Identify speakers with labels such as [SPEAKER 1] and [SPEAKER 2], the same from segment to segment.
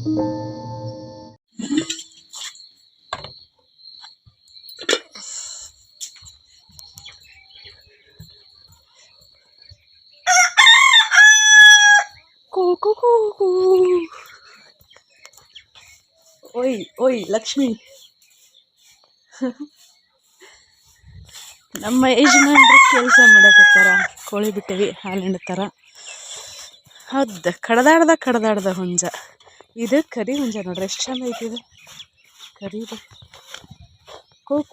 [SPEAKER 1] ಓಯ್ ಓಯ್ ಲಕ್ಷ್ಮಿ, ನಮ್ಮ ಯಜಮಾನ್ರು ಕೆಲಸ ಮಾಡಕತ್ತಾರ. ಕೋಳಿ ಬಿಟ್ಟಿವಿ, ಹಾಲು ಹಿಂಡ್ತಾರ. ಹೌದು, ಕಡದಾಡ್ದ ಹುಂಜ. ಇದು ಕರಿ ಹುಂಜ ನೋಡ್ರಿ, ಎಷ್ಟು ಚಂದ ಐತಿ ಇದು ಕರಿದು.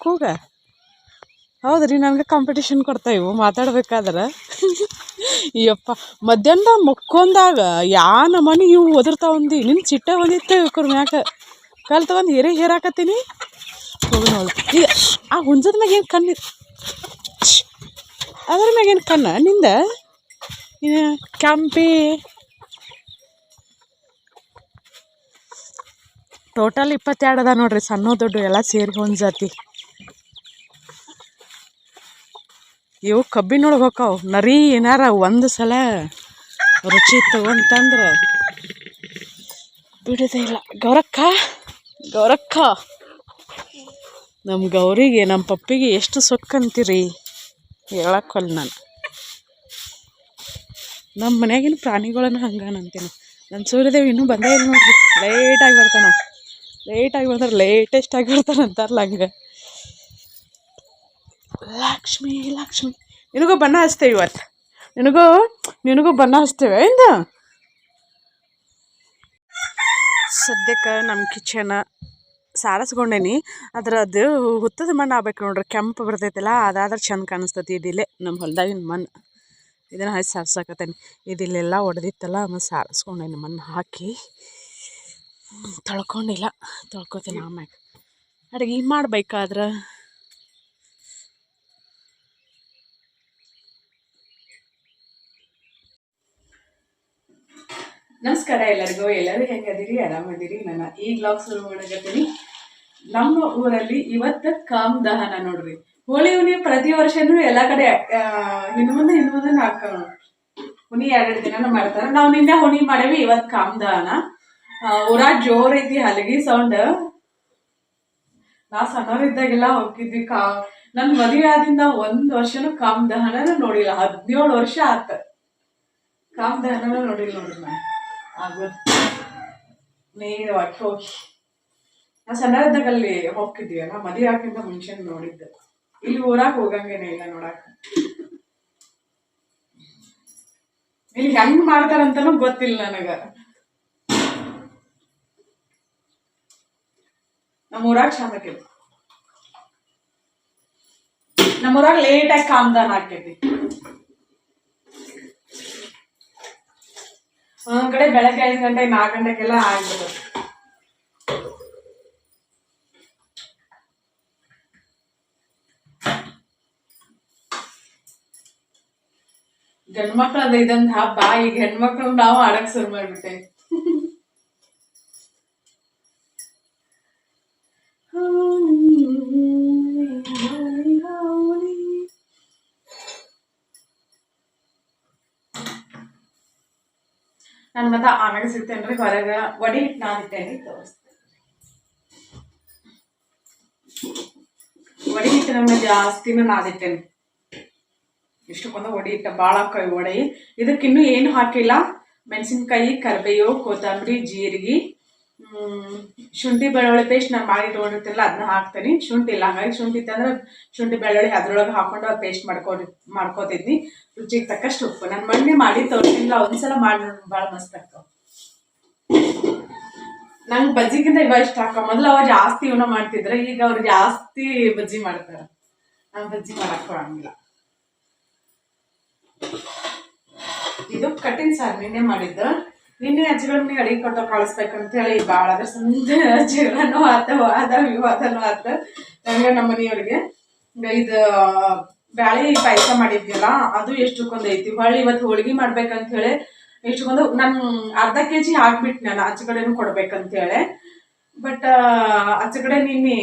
[SPEAKER 1] ಕೂಗ ಹೌದ್ರಿ, ನನಗೆ ಕಾಂಪಿಟೇಷನ್ ಕೊಡ್ತಾ ಇವು ಮಾತಾಡ್ಬೇಕಾದ್ರೆ. ಯಪ್ಪ, ಮಧ್ಯಾಹ್ನ ಮಕ್ಕೊಂದಾಗ ನಮ್ಮನೆ ಇವು ಒದರ್ತಾವಂದು. ನಿನ್ನ ಚಿಟ್ಟ ಹೊಂದಿತ್ತೆ ಇವ್ರ ಮ್ಯಾಕ ಕಲ್ ತಗೊಂಡು ಹೇರಾಕತ್ತೀನಿ. ಹೋಗಿ ನೋಡು, ಈಗ ಆ ಹುಂಜದ ಮ್ಯಾಗ ಏನು ಕಣ್ಣು, ಅದ್ರ ಮ್ಯಾಗ ಏನು ಕಣ್ಣ ನಿಂದ? ಇನ್ನು ಕೆಂಪಿ ಟೋಟಲ್ 22 ಅದ ನೋಡ್ರಿ, ಸಣ್ಣ ದೊಡ್ಡ ಎಲ್ಲ ಸೇರಿ ಹುಂಜಾತಿ. ಇವು ಕಬ್ಬಿನೊಳಗೆ ಹೋಕಾವು. ನರಿ ಏನಾರ ಒಂದು ಸಲ ರುಚಿ ತಗೊಂತಂದ್ರೆ ಬಿಡೋದೇ ಇಲ್ಲ. ಗೌರಕ್ಕ ನಮ್ಮ ಗೌರಿಗೆ, ನಮ್ಮ ಪಪ್ಪಿಗೆ ಎಷ್ಟು ಸೊಕ್ಕಂತೀರಿ ಹೇಳಕ್ಕಲ್ಲ ನಾನು. ನಮ್ಮ ಮನ್ಯಾಗಿನ ಪ್ರಾಣಿಗಳನ್ನು ಹಂಗಾನಂತೀನಿ. ನನ್ನ ಸೂರ್ಯದೇವಿ ಇನ್ನೂ ಬಂದೇ ಇಲ್ಲ ನೋಡ್ರಿ, ಲೇಟಾಗಿ ಬರ್ತಾನ. ಲೇಟಾಗಿ ಬಂದ್ರೆ ಲೇಟೆಸ್ಟ್ ಆಗಿ ಬರ್ತಾನಂತಾರಲ್ಲ ಹಂಗೆ. ಲಕ್ಷ್ಮಿ ನಿನಗೂ ಬಣ್ಣ ಹಚ್ತೇವೆ ಇವತ್ತು. ನಿನಗೂ ಬಣ್ಣ ಹಚ್ತೇವೆ ಇಂದ. ಸದ್ಯಕ್ಕೆ ನಮ್ಮ ಕಿಚನ್ ಸಾರಸ್ಕೊಂಡೇನಿ. ಅದು ಹುತ್ತದ ಮಣ್ಣು ಆಗ್ಬೇಕು ನೋಡ್ರಿ, ಕೆಂಪು ಬರ್ತೈತಿಲ್ಲ, ಅದಾದ್ರೆ ಚಂದ ಕಾಣಿಸ್ತೈತಿ. ಇದಿಲ್ಲೇ ನಮ್ಮ ಹೊಲ್ದಾಗಿನ ಮಣ್ಣು, ಇದನ್ನು ಹಚ್ಚಿ ಸಾರ್ಸಕತ್ತೇನೆ. ಇದಿಲ್ಲೆಲ್ಲ ಹೊಡೆದಿತ್ತಲ್ಲ, ಆಮೇಲೆ ಸಾರಿಸ್ಕೊಂಡೇನಿ. ಮಣ್ಣು ಹಾಕಿ ತೊಳ್ಕೊಂಡಿಲ್ಲ, ತೊಳ್ಕೊತೀನಿ ಆಮ್ಯಾಗ. ಅಡುಗೆ ಮಾಡ್ಬೇಕಾದ್ರೆ ನಮಸ್ಕಾರ ಎಲ್ಲರಿಗೂ ಹೆಂಗದಿರಿ? ಆರಾಮದಿರಿ? ನಾನು ಈ ಬ್ಲಾಗ್ ಶುರು ಮಾಡಕತ್ತೀನಿ. ನಮ್ಮ ಊರಲ್ಲಿ ಇವತ್ತು ಕಾಮ್ ದಹನ ನೋಡ್ರಿ. ಹೋಳಿ ಹುನಿ ಪ್ರತಿ ವರ್ಷನೂ ಎಲ್ಲ ಕಡೆ ಇನ್ನು ಮುಂದೆ ಹಾಕೋಣ. ಹುನಿ 2 ದಿನ ಮಾಡ್ತಾರ. ನಾವು ನಿನ್ನೆ ಹುನಿ ಮಾಡೇವಿ, ಇವತ್ತು ಕಾಮ್ ದಹನ. ಊರಾಗ ಜೋರ್ ಐತಿ ಹಲಗಿ ಸೌಂಡ್. ನಾ ಸಣ್ಣವರಿದ್ದಾಗೆಲ್ಲ ಹೋಗಿದ್ವಿ. ನನ್ ಮದುವೆ ಆದಿಂದ 1 ವರ್ಷನೂ ಕಾಮ್ ದಹನ ನೋಡಿಲ್ಲ. 17 ವರ್ಷ ಆತ ಕಾಮ್ ದಹನ ನೋಡಿಲ್ಲ ನೋಡ್ರಿ. ನಾನು ನೇರವಾಗಿ ಹೋಗಿ ನಾ ಸಣ್ಣದಿದ್ದಾಗ ಅಲ್ಲಿ ಹೋಗ್ತಿದ್ವಿ. ನಾ ಮದುವೆ ಹಾಕಿಂತ ಮುಂಚೆ ನೋಡಿದ್ದೆ. ಇಲ್ಲಿ ಊರಾಗ ಹೋಗಂಗೇನೆ ಇಲ್ಲ ನೋಡಾಕ. ಇಲ್ಲಿ ಹೆಂಗ್ ಮಾಡ್ತಾರಂತನೂ ಗೊತ್ತಿಲ್ಲ ನನಗ. ನಮ್ಮೂರಾಗ ಚಂದ ಆಕೈತಿ. ನಮ್ಮೂರಾಗ ಲೇಟಾಗಿ ಕಾಮ್ದಾನ ಆಕೈತಿ. ಒಂದೊಂದ್ ಕಡೆ ಬೆಳಗ್ಗೆ 5 ಗಂಟೆ 4 ಗಂಟೆಗೆಲ್ಲ ಆಗ್ಬಿಡುತ್ತೆ. ಗಂಡ್ಮಕ್ಳದ ಇದಂತ ಹಬ್ಬ. ಈಗ ಹೆಣ್ಮಕ್ಳು ನಾವು ಆಡಕ್ ಶುರು ಮಾಡ್ಬಿಟ್ಟೆ. ನಾನು ಮತ್ತೆ ಆಮ್ಯಾಗ ಸಿಗ್ತೇನ್ರಿ. ಹೊರಗ ವಡಿ ಹಿಟ್ಟು ನಾದಿಟ್ಟೇನಿ, ತೋರಿಸ್ತೇನೆ. ವಡಿ ಹಿಟ್ಟು ನಮ್ಮ ಜಾಸ್ತಿನೂ ನಾದಿಟ್ಟೇನಿ. ಇಷ್ಟಕ್ಕೊಂದು ವಡಿ ಹಿಟ್ಟ ಭಾಳ ಹಾಕಿ ವಡಿ. ಇದಕ್ಕಿನ್ನೂ ಏನು ಹಾಕಿಲ್ಲ. ಮೆಣಸಿನ್ಕಾಯಿ, ಕರಿಬೇವು, ಕೊತ್ತಂಬರಿ, ಜೀರಿಗೆ, ಶುಂಠಿ ಬೆಳ್ಳುಳ್ಳಿ ಪೇಸ್ಟ್ ನಾನು ಮಾಡಿ ಇಟ್ಕೊಂಡಿರ್ತಿಲ್ಲ, ಅದನ್ನ ಹಾಕ್ತೀನಿ. ಶುಂಠಿ ಇಲ್ಲ, ಹಂಗಾಗಿ ಶುಂಠಿ ಇತ್ತಂದ್ರೆ ಶುಂಠಿ ಬೆಳ್ಳುಳ್ಳಿ ಅದ್ರೊಳಗೆ ಹಾಕೊಂಡು ಪೇಸ್ಟ್ ಮಾಡ್ಕೋತಿದ್ನಿ. ರುಚಿಗೆ ತಕ್ಕಷ್ಟು ಉಪ್ಪು. ನಾನು ಮೊನ್ನೆ ಮಾಡಿ ತೋರಿಸಿಲ್ಲ, ಒಂದ್ಸಲ ಮಾಡಿ ಭಾಳ ಮಸ್ತ್ ಆಗ್ತಾವ. ನಂಗೆ ಬಜ್ಜಿಗಿಂತ ಇವ ಇಷ್ಟ ಹಾಕ. ಮೊದಲು ಅವ ಜಾಸ್ತಿ ಇವನ ಮಾಡ್ತಿದ್ರೆ, ಈಗ ಅವ್ರು ಜಾಸ್ತಿ ಬಜ್ಜಿ ಮಾಡ್ತಾರೆ. ನಾನು ಬಜ್ಜಿ ಮಾಡಕ್ ಕೊಡಂಗಿಲ್ಲ. ಇದು ಕಟ್ಟಿನ ಸಾರು ನಿನ್ನೆ ಮಾಡಿದ್ದು. ನಿನ್ನೆ ಅಜ್ಜಿಗಳನ್ನ ಅಡಿಗೆ ಕೊಟ್ಟು ಕಳಿಸ್ಬೇಕಂತ ಹೇಳಿ ಭಾಳ ಅದ್ರ ಸಂದ ಜಗಳನೂ ವಿವಾದನೂ ಆತ ನಂಗೆ ನಮ್ಮ ಮನೆಯವ್ರಿಗೆ. ಇದು ಬ್ಯಾಳಿ ಪಾಯಸ ಮಾಡಿದ್ಯಲ್ಲ, ಅದು ಎಷ್ಟಕ್ಕೊಂದು ಐತಿ. ಹೊಳ್ಳಿ ಇವತ್ತು ಹೋಳಿಗೆ ಮಾಡ್ಬೇಕಂತ ಹೇಳಿ ಎಷ್ಟಕ್ಕೊಂದು ನಾನು ಅರ್ಧ kg ಹಾಕ್ಬಿಟ್ಟು ನಾನು ಆಚೆ ಕಡೆನೂ ಕೊಡ್ಬೇಕಂತ ಹೇಳಿ. ಬಟ್ ಆಚೆ ಕಡೆ ನಿನ್ನೆ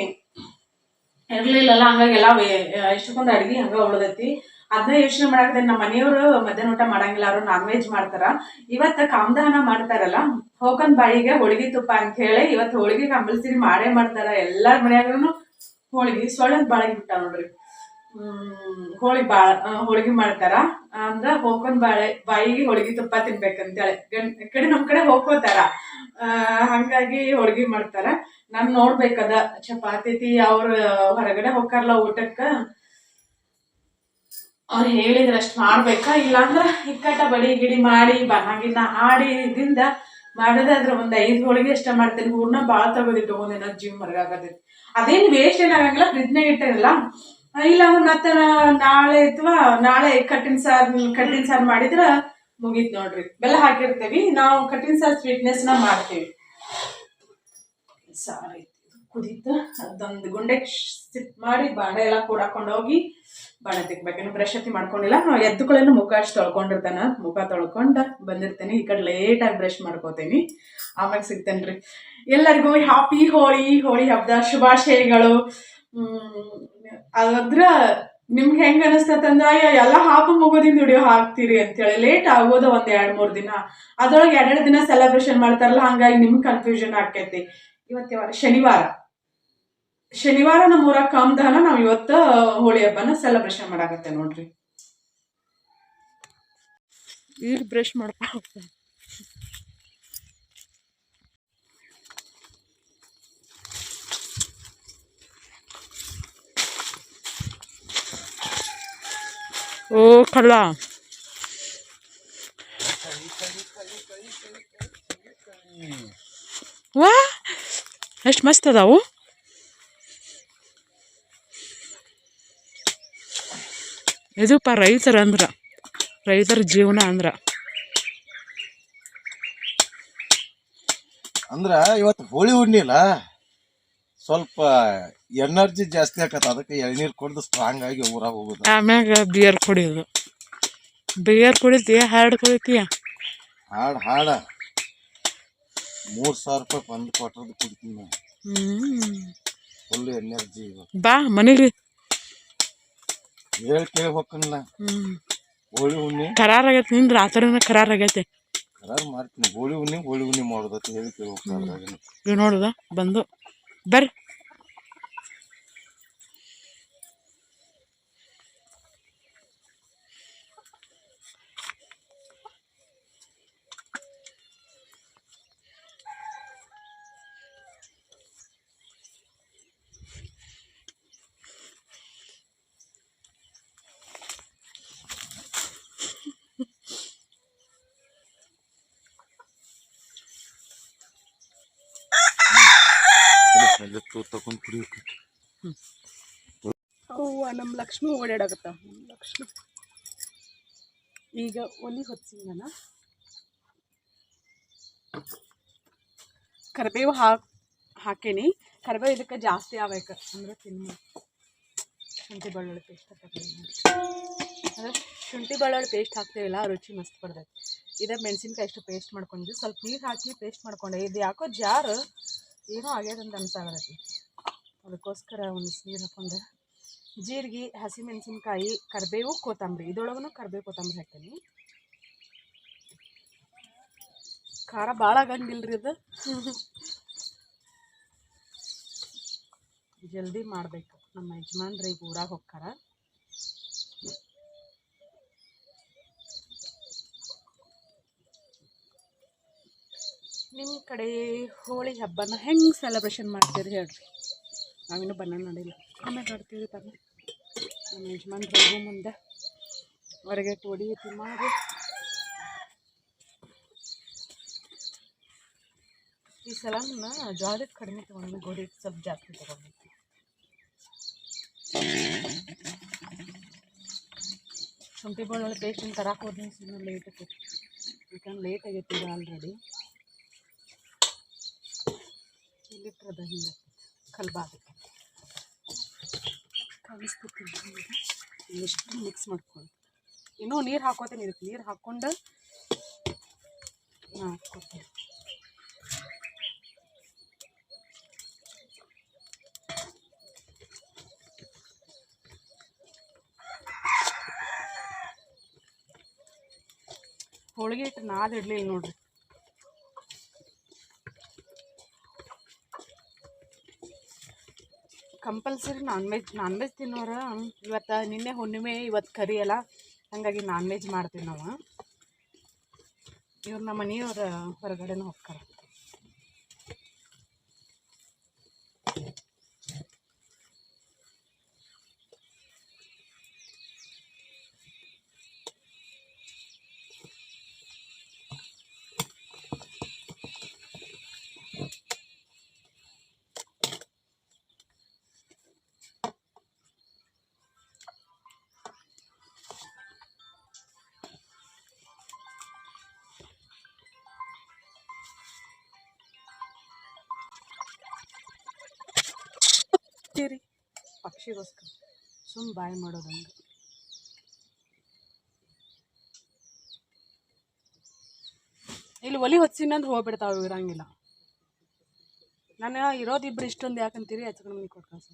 [SPEAKER 1] ಇರ್ಲಿಲ್ಲಲ್ಲ, ಹಂಗಾಗಿ ಎಲ್ಲ ಎಷ್ಟಕ್ಕೊಂದು ಅಡ್ಗೆ ಹಂಗ ಉಳ್ದೈತಿ. ಅದನ್ನ ಯೋಚನೆ ಮಾಡಾಕತ್ತೆ. ನಮ್ಮ ಮನೆಯವರು ಮಧ್ಯಾಹ್ನ ಊಟ ಮಾಡಂಗಿಲ್ಲ, ಅವರು ನಾನ್ ವೆಜ್ ಮಾಡ್ತಾರ. ಇವತ್ತ ಕಾಮದಹನ ಮಾಡ್ತಾರಲ್ಲ, ಹೋಗನ್ ಬಾಯಿಗೆ ಹೋಳಿಗೆ ತುಪ್ಪ ಅಂತ ಹೇಳಿ ಇವತ್ತು ಹೋಳಿಗೆ ಕಂಪಲ್ಸರಿ ಮಾಡೇ ಮಾಡ್ತಾರ. ಎಲ್ಲಾರ ಮನ್ಯಾಗನು ಹೋಳಿಗೆ ಸೊಳ್ಳೆ ಬಾಳಗಿ ಬಿಟ್ಟ ನೋಡ್ರಿ. ಹೋಳಿಗೆ ಮಾಡ್ತಾರ ಅಂದ್ರ ಹೋಗನ್ ಬಾಯಿಗೆ ಹೋಳಿಗೆ ತುಪ್ಪ ತಿನ್ಬೇಕಂತೇಳಿ ಕಡೆ ನಮ್ ಕಡೆ ಹೋಗ್ಕೋತಾರ. ಹಂಗಾಗಿ ಹೋಳಿಗೆ ಮಾಡ್ತಾರ. ನಾನ್ ನೋಡ್ಬೇಕದ ಚಪಾತಿ ಅವ್ರ ಹೊರಗಡೆ ಹೋಗ್ತಾರಲ್ಲ ಊಟಕ್ಕ, ಅವ್ರು ಹೇಳಿದ್ರಷ್ಟ್ ಮಾಡ್ಬೇಕಾ, ಇಲ್ಲಾಂದ್ರ ಇಕ್ಕಟ್ಟ ಬಡಿ ಗಿಡಿ ಮಾಡಿ ಬನ್ನಾಗಿನ್ನ ಆಡಿ ಇದಿಂದ ಮಾಡದಾದ್ರ ಒಂದ್ 5 ಹೋಳಿಗೆ ಇಷ್ಟ ಮಾಡ್ತೇನೆ. ಹೂರ್ಣ ಬಾಳ ತಗೋದಿಟ್ಟು ಒಂದಿನ ಜೀವ ಮರಗಾಗತೈತಿ. ಅದೇನ್ ವೇಸ್ಟ್ ಏನಾಗಂಗಿಲ್ಲ, ಫ್ರಿಜ್ನಾಗ ಇಟ್ಟಿರಲ್ಲ. ಇಲ್ಲಾಂದ್ರ ಮತ್ತೆ ನಾಳೆ ಕಟ್ಟಿನ ಸಾರ್ ಮಾಡಿದ್ರ ಮುಗೀತ್ ನೋಡ್ರಿ. ಬೆಲ್ಲ ಹಾಕಿರ್ತೇವಿ ನಾವು, ಕಟ್ಟಿನ ಸಾರ್ ಸ್ವೀಟ್ನೆಸ್ ನ ಮಾಡ್ತೇವಿ. ಸಾರಿ ಕುದೀತ, ಅದೊಂದು ಗುಂಡೆ ಸಿಟ್ ಮಾಡಿ ಬಾಂಡೆ ಎಲ್ಲ ಕೂಡಾಕೊಂಡ್ ಹೋಗಿ ಬಾಂಡೆ ತಿಕ್ಬೇಕೇನು. ಬ್ರಷ್ ಹತ್ತಿ ಮಾಡ್ಕೊಂಡಿಲ್ಲ. ಎದ್ದುಕೊಳ್ಳೇನು ಮುಖ ಅಷ್ಟು ತೊಳ್ಕೊಂಡಿರ್ತಾನ. ಮುಖ ತೊಳ್ಕೊಂಡ ಬಂದಿರ್ತೇನೆ. ಈ ಕಡೆ ಲೇಟಾಗಿ ಬ್ರಷ್ ಮಾಡ್ಕೋತೇನಿ. ಆಮ್ಯಾಗ ಸಿಗ್ತೇನ್ರಿ. ಎಲ್ಲರಿಗೂ ಹ್ಯಾಪಿ ಹೋಳಿ ಹಬ್ಬದ ಶುಭಾಶಯಗಳು. ಅದ್ರ ನಿಮ್ಗೆ ಹೆಂಗ ಅನಿಸ್ತಂದ್ರ ಎಲ್ಲಾ ಹಾಪ ಮುಗೋದಿಂದ ವಿಡಿಯೋ ಹಾಕ್ತೀರಿ ಅಂತೇಳಿ. ಲೇಟ್ ಆಗೋದು ಒಂದ್ 2-3 ದಿನ, ಅದ್ರೊಳಗೆ 2 ದಿನ ಸೆಲೆಬ್ರೇಷನ್ ಮಾಡ್ತಾರಲ್ಲ, ಹಂಗಾಗಿ ನಿಮ್ಗೆ ಕನ್ಫ್ಯೂಷನ್ ಆಕೈತಿ. ಇವತ್ತು ಶನಿವಾರ ನಮ್ಮೂರಾಗ ಕಾಮದಹನ, ನಾವ್ ಇವತ್ತ ಹೋಳಿ ಹಬ್ಬನ ಸೆಲೆಬ್ರೇಷನ್ ಮಾಡಾಕತ್ತೆ ನೋಡ್ರಿ. ಈಗ ಬ್ರಷ್ ಮಾಡ್ತಾ ಹೋಗ್ತೇನೆ. ಓ ಕಳ್ಳ, ವಾ ಎಷ್ಟು ಮಸ್ತ್ ಅದಾವು. ಇದಪ್ಪ ರೈತರ ಜೀವನ ಅಂದ್ರ
[SPEAKER 2] ಇವತ್ತು ಹೋಳಿ ಹುಣ್ಣಿಲ್ಲ, ಸ್ವಲ್ಪ ಎನರ್ಜಿ ಜಾಸ್ತಿ ಆಕತ್ತ. ಅದಕ್ಕೆ ಎಳ್ನೀರ್ ಕುಡಿದು ಸ್ಟ್ರಾಂಗ್ ಆಗಿ ಊರಾಗ ಹೋಗುದು.
[SPEAKER 1] ಆಮ್ಯಾಗ ಬಿಯರ್ ಕುಡಿಯೋದು. ಕುಡಿತೀಯ? ಹಾಡ್ ಕುಡಿತೀಯ?
[SPEAKER 2] ಹಾಡ 3000 ರೂಪಾಯಿ ಬಂದು ಕೊಟ್ಟದ್ದು ಕುಡಿತೀನಿ. Full energy.
[SPEAKER 1] ಬಾ ಮನೆಗೆ
[SPEAKER 2] ಕೇಳಿ ಹೋಗ್ಕಲ್ಲ. ಹೋಳಿ ಹುಣ್ಣಿ
[SPEAKER 1] ಕರಾರಾಗೈತಿ. ನಿಂದ ರಾತ್ರಿನ ಕರಾರಾಗೈತಿ.
[SPEAKER 2] ಮಾಡ್ತೀನಿ. ಹೋಳಿ ಹುಣ್ಣಿ ಮಾಡೋದತ್ತ ಹೇಳಿ ಕೇಳಿ ಹೋಗ್ತಾರೆ.
[SPEAKER 1] ನೋಡುದ ಬಂದು ಬರ್ರಿ.
[SPEAKER 2] ತಗೊಂಡ್ ಕುಡಿಯೋಕೆ
[SPEAKER 1] ನಮ್ಮ ಲಕ್ಷ್ಮಿ ಓಡಾಡಕತ್ತ. ಲಕ್ಷ್ಮಿ ಈಗ ಒಲಿ ಹೊತ್ಸಿಂಗನ ಕರಿಬೇವು ಹಾಕೇನಿ. ಕರಿಬೇವು ಇದಕ್ಕೆ ಜಾಸ್ತಿ ಆಗ್ಬೇಕು ಅಂದ್ರೆ ತಿನ್ನು. ಶುಂಠಿ ಬೆಳ್ಳುಳ್ಳಿ ಪೇಸ್ಟ್ ಹಾಕತ್ತೀನಿ. ಅಂದ್ರೆ ಶುಂಠಿ ಬೆಳ್ಳುಳ್ಳಿ ಪೇಸ್ಟ್ ಹಾಕ್ತೇವಿಲ್ಲ, ರುಚಿ ಮಸ್ತ್ ಬರ್ತೈತಿ. ಇದೇ ಮೆಣಸಿನ್ಕಾಯಿ ಇಷ್ಟು ಪೇಸ್ಟ್ ಮಾಡ್ಕೊಂಡಿದ್ವಿ. ಸ್ವಲ್ಪ ನೀರು ಹಾಕಿ ಪೇಸ್ಟ್ ಮಾಡ್ಕೊಂಡೆ. ಇದು ಯಾಕೋ ಜಾರು ಏನೋ ಆಗ್ಯದಂತ ಅನ್ಸಾಗತ್ತೈತಿ. ಅದಕ್ಕೋಸ್ಕರ ಒಂದಿಷ್ಟು ನೀರು ಹಾಕೊಂಡೆ. ಜೀರಿಗೆ, ಹಸಿಮೆಣಸಿನ್ಕಾಯಿ, ಕರಿಬೇವು, ಕೊತ್ತಂಬರಿ. ಇದರೊಳಗೂ ಕರಿಬೇವು ಕೊತ್ತಂಬರಿ ಹಾಕ್ತೀನಿ. ಖಾರ ಭಾಳ ಆಗಂಗಿಲ್ರಿ ಇದು. ಜಲ್ದಿ ಮಾಡಬೇಕು. ನಮ್ಮ ಯಜಮಾನ್ರಿ ಈಗ ಊರಾಗ ಹೋಗ್ತಾರ. ನಿಮ್ಮ ಕಡೆ ಹೋಳಿ ಹಬ್ಬನ ಹೆಂಗೆ ಸೆಲೆಬ್ರೇಷನ್ ಮಾಡ್ತೀರಿ ಹೇಳ್ರಿ. ನಾವಿನ್ನೂ ಬಣ್ಣ ನೋಡಿಲ್ಲ. ಆಮೇಲೆ ಆಡ್ತೀವಿ ಬನ್ನಿ. ನಮ್ಮ ಯಜಮಾನ್ರು ಮುಂದೆ ಹೊರಗೆ ಹೊಡಿ ಮಾಡಿ. ಈ ಸಲ ಜೋಳಕ್ಕೆ ಕಡಿಮೆ ತೊಗೊಂಡು ಗೋಧಿ ಸ್ವಲ್ಪ ಜಾಸ್ತಿ ತೊಗೊಂಡಿದ್ವಿ. ಶುಂಠಿ ಬೆಳ್ಳುಳ್ಳಿ ಪೇಸ್ಟ್ ತರಕ್ಕೆ ಹೋದ್ನಿ. ಸುಮ್ಮನೆ ಲೇಟ್ ಆಗೈತಿ. ಯಾಕಂದ್ರೆ ಲೇಟ್ ಆಗೈತಿ ಈಗ ಆಲ್ರೆಡಿ. ಇಲ್ಲಿಟ್ರದ ಹಿಂಗೆ ಕಲ್ಬಾಗೈತಿ ಕಲಿಸ್ಕೊತೀನಿ. ಇಷ್ಟು ಮಿಕ್ಸ್ ಮಾಡ್ಕೊಂಡು ಇನ್ನೂ ನೀರು ಹಾಕೋತೀನಿ. ಇದಕ್ಕೆ ನೀರು ಹಾಕ್ಕೊಂಡು ಹಾಕ್ಕೊತೀನಿ. ಹೋಳಿಗೆ ಹಿಟ್ಟು ನಾದಿಡ್ಲಿಲ್ಲ ನೋಡ್ರಿ. ಕಂಪಲ್ಸರಿ ನಾನ್ ವೆಜ್ ತಿನ್ನೋರ ಇವತ್ತು ನಿನ್ನೆ ಹುಣ್ಣಿಮೆ ಇವತ್ತು ಕರಿ ಅಲ್ಲ, ಹಾಗಾಗಿ ನಾನ್ ವೆಜ್ ಮಾಡ್ತೀವಿ ನಾವು. ಇವ್ರು ನಮ್ಮ ಮನೆಯವ್ರ ಹೊರಗಡೆನೂ ಹೋಗ್ತಾರೆ. ಪಕ್ಷಿಗೋಸ್ಕರ ಸುಮ್ಮ ಬಾಯ್ ಮಾಡೋದು ಹಂಗೆ. ಇಲ್ಲಿ ಒಲಿ ಹೊತ್ಸಿನಂದ್ರೆ ಹೋಗ್ಬಿಡ್ತಾವೆ, ಇರಂಗಿಲ್ಲ. ನಾನು ಇರೋದಿಬ್ರು ಇಷ್ಟೊಂದು ಯಾಕಂತೀರಿ ಹಚ್ಕೊಂಡು ಮನೆ ಕೊಟ್ಟು ಕಳ್ಸ.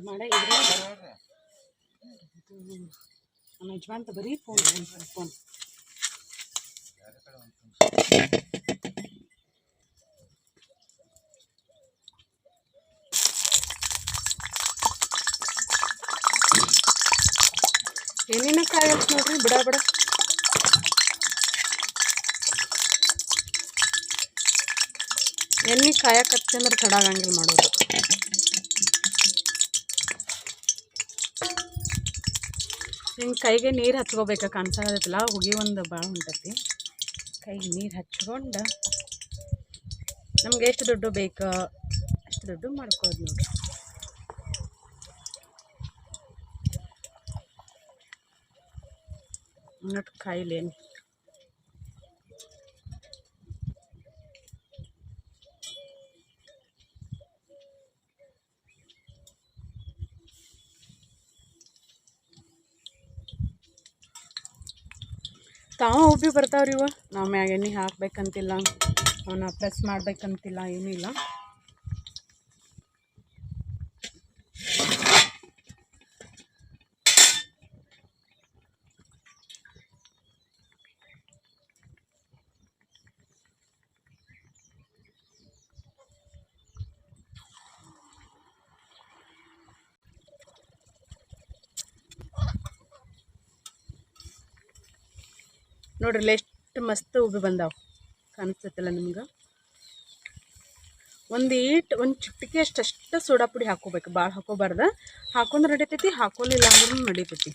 [SPEAKER 1] ಮಾಡೇ ಇದ್ರೆ ನಮ್ಮ ಯಜಮಾನ್ತ ಬರೀ ಫೋನ್. ಏನೇನ ಕಾಯಲ್ಸ್ ನೋಡ್ರಿ, ಬಿಡ ಎಣ್ಣೆ ಕಾಯಕತ್ತಂದ್ರೆ ತಡಾಗಂಗಿಲ್ಲ ಮಾಡೋದು. ಹಿಂಗೆ ಕೈಗೆ ನೀರು ಹಚ್ಕೋಬೇಕು, ಕಾಣಿಸಾಗತ್ತಲ್ಲ ಹುಗಿ ಒಂದು ಭಾಳ ಹೊಂಟತಿ. ಕೈಗೆ ನೀರು ಹಚ್ಕೊಂಡು ನಮ್ಗೆ ಎಷ್ಟು ದುಡ್ಡು ಬೇಕು ಅಷ್ಟು ದುಡ್ಡು ಮಾಡ್ಕೋದು ನೋಡ್ರಿ. ಅನ್ನೋದು ಕಾಯಿಲೇನು ತಾವು ಉಬ್ಬಿ ಬರ್ತಾವ್ರಿ ಇವ. ನಾವು ಮ್ಯಾಗ ಎಣ್ಣೆ ಹಾಕ್ಬೇಕಂತಿಲ್ಲ, ಅವನ್ನ ಪ್ರೆಸ್ ಮಾಡ್ಬೇಕಂತಿಲ್ಲ, ಏನೂ ಇಲ್ಲ. ನೋಡ್ರಿ ಎಷ್ಟು ಮಸ್ತ್ ಉಬ್ಬಿ ಬಂದಾವ, ಕಾಣಿಸ್ತೈತಲ್ಲ ನಿಮ್ಗೆ. ಒಂದು ಚಿಟಿಕೆ ಅಷ್ಟು ಸೋಡಾ ಪುಡಿ ಹಾಕೋಬೇಕು, ಭಾಳ ಹಾಕೋಬಾರ್ದು. ಹಾಕೊಂಡ್ರೆ ನಡಿತೈತಿ, ಹಾಕೋಲಿಲ್ಲ ಅಂದ್ರೂ ನಡಿತೈತಿ.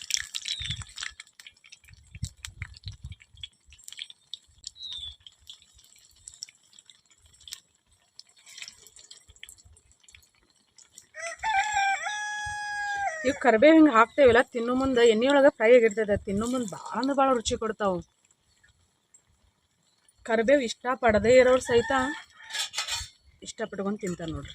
[SPEAKER 1] ಇವು ಕರಿಬೇವು ಹಿಂಗೆ ಹಾಕ್ತೇವಲ್ಲ, ತಿನ್ನೋ ಮುಂದೆ ಎಣ್ಣೆಯೊಳಗೆ ಫ್ರೈ ಆಗಿರ್ತದೆ, ತಿನ್ನೋ ಮುಂದೆ ಭಾಳ ಅಂದ್ರೆ ಭಾಳ ರುಚಿ ಕೊಡ್ತಾವೆ. ಕರಿಬೇವು ಇಷ್ಟಪಡದೇ ಇರೋರು ಸಹಿತ ಇಷ್ಟಪಟ್ಕೊಂಡು ತಿಂತಾರೆ ನೋಡ್ರಿ.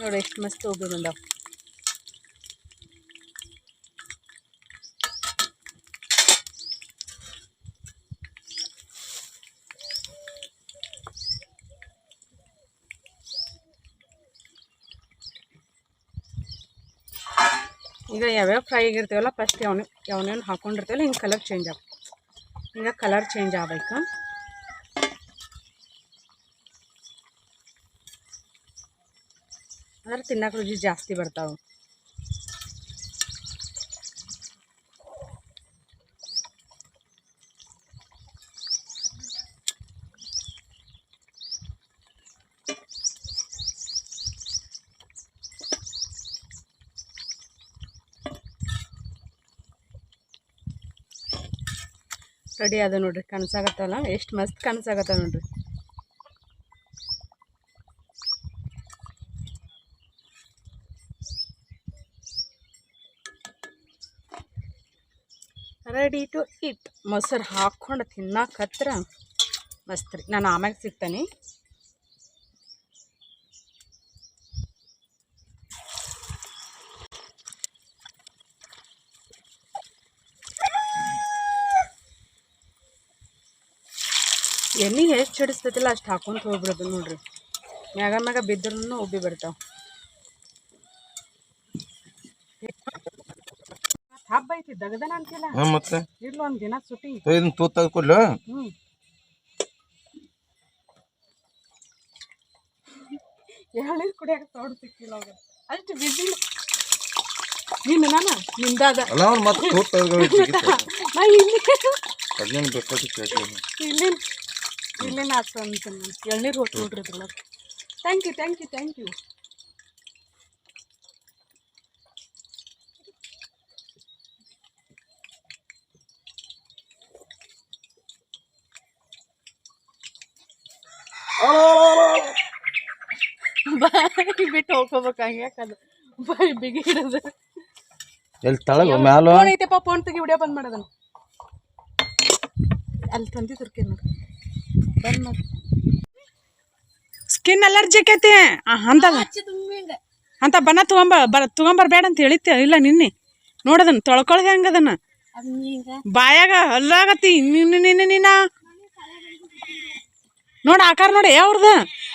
[SPEAKER 1] ನೋಡಿ ಎಷ್ಟು ಮಸ್ತ್ ಉಬ್ಬಿ ಬಂದಾವ. ಈಗ ಯಾವ್ಯಾವ ಫ್ರೈ ಆಗಿರ್ತೀವಲ್ಲ ಫಸ್ಟ್ ಯಾವನೇನು ಹಾಕೊಂಡಿರ್ತೀವಲ್ಲ ಹಿಂಗೆ ಕಲರ್ ಚೇಂಜ್ ಹಿಂಗೆ ಕಲರ್ ಚೇಂಜ್ ಆಗ್ಬೇಕು. ಅಂದ್ರೆ ತಿನ್ನಕ್ಕೆ ರುಚಿ ಜಾಸ್ತಿ ಬರ್ತಾವೆ. ರೆಡಿ ಅದ ನೋಡ್ರಿ, ಕನಸಾಗತ್ತಲ್ಲ ಎಷ್ಟು ಮಸ್ತ್ ಕನಸಾಗತ್ತ ನೋಡ್ರಿ. Ready to eat. ಮೊಸರು ಹಾಕ್ಕೊಂಡು ತಿನ್ನಕತ್ರ ಮಸ್ತ್ ರೀ. ನಾನು ಆಮ್ಯಾಗ ಸಿಗ್ತೇನೆ. ಎಣ್ಣೆ ಎಷ್ಟು ಹಿಡಿಸ್ತೈತಿಲ್ಲ ಅಷ್ಟು ಹಾಕೊಂತ ಹೋಗ್ಬಿಡೋದು ನೋಡ್ರಿ. ಮ್ಯಾಗ ಮ್ಯಾಗ ಬಿದ್ರೂ ಉಬ್ಬಿ ಬಿಡ್ತಾವ. ಹಬ್ಬ ಐತಿ ದಗದನ ಅಂತಿಲ್ಲ
[SPEAKER 2] ಮತ್ತೆ
[SPEAKER 1] ಇರ್ಲ ಒಂದ್ ದಿನ ಸುಟಿ.
[SPEAKER 2] ಇದನ್ನ ತೂತ್ ತೆಗೆದುಕೊಡ್ಲು.
[SPEAKER 1] ಎಳ್ನೀರು ಕುಡಿಯಾಕ ತೋಡ್ ಸಿಕ್ಕಿಲ್ಲ ಅವಾಗ ಅಷ್ಟು ಬಿಸಿ. ನೀನು ನಾನು ನಿಂದಾದ
[SPEAKER 2] ಅಲ್ಲ ಅವ್ನು ಮತ್ತೆ ತೂತ್ ತೆಗೆದು
[SPEAKER 1] ನಾ ಇಲ್ಲಿ
[SPEAKER 2] ಅದೇನು ಬೇಕಾದ್ರೆ ಕೇಳ್ತೀನಿ.
[SPEAKER 1] ಇಲ್ಲೇನು ಆಗ್ತ ಅಂತ ಎಳ್ನೀರು ಹೊಟ್ಟು ನೋಡ್ರಿ ಇದ್ರೊಳಗೆ. Thank you thank you thank you. ಬಾಯಿ ಬಿಟ್ಟು ಹೋಗ್ಕೋಬೇಕು ಹಂಗ್ಯಾಕದು ಬಾಯಿ ಬಿಗಿ ಹಿಡಿದು.
[SPEAKER 2] ಎಲ್ಲಿ ತಳಗ ಮ್ಯಾಲ
[SPEAKER 1] ಫೋನ್ ಐತೆಪ್ಪ, ಫೋನ್ ತೆಗಿ ವಿಡಿಯೋ ಬಂದ್ ಮಾಡೋದನ್ನ. ಅಲ್ಲಿ ತಂದಿದ್ರಕ್ಕೆ ನೋಡಿ ಬಂದ್ ಮಾಡಿ. ಸ್ಕಿನ್ ಅಲರ್ಜಿ ಆಕೈತಿ ಅಂತ ಬನ್ನ ತಗೊಂಬರ್ಬೇಡ ಅಂತ ಹೇಳಿತ್ತೆ ಇಲ್ಲ ನಿನ್ನೆ. ನೋಡದನ್ನ ತೊಳ್ಕೊಳ್ದೆ ಹಂಗದನ್ನ ಬಾಯಾಗ ಹಲ್ಲಾಗತ್ತಿ ನೀನ ನೋಡ ಆಕಾರ ನೋಡಿ ಯಾವ್ರದ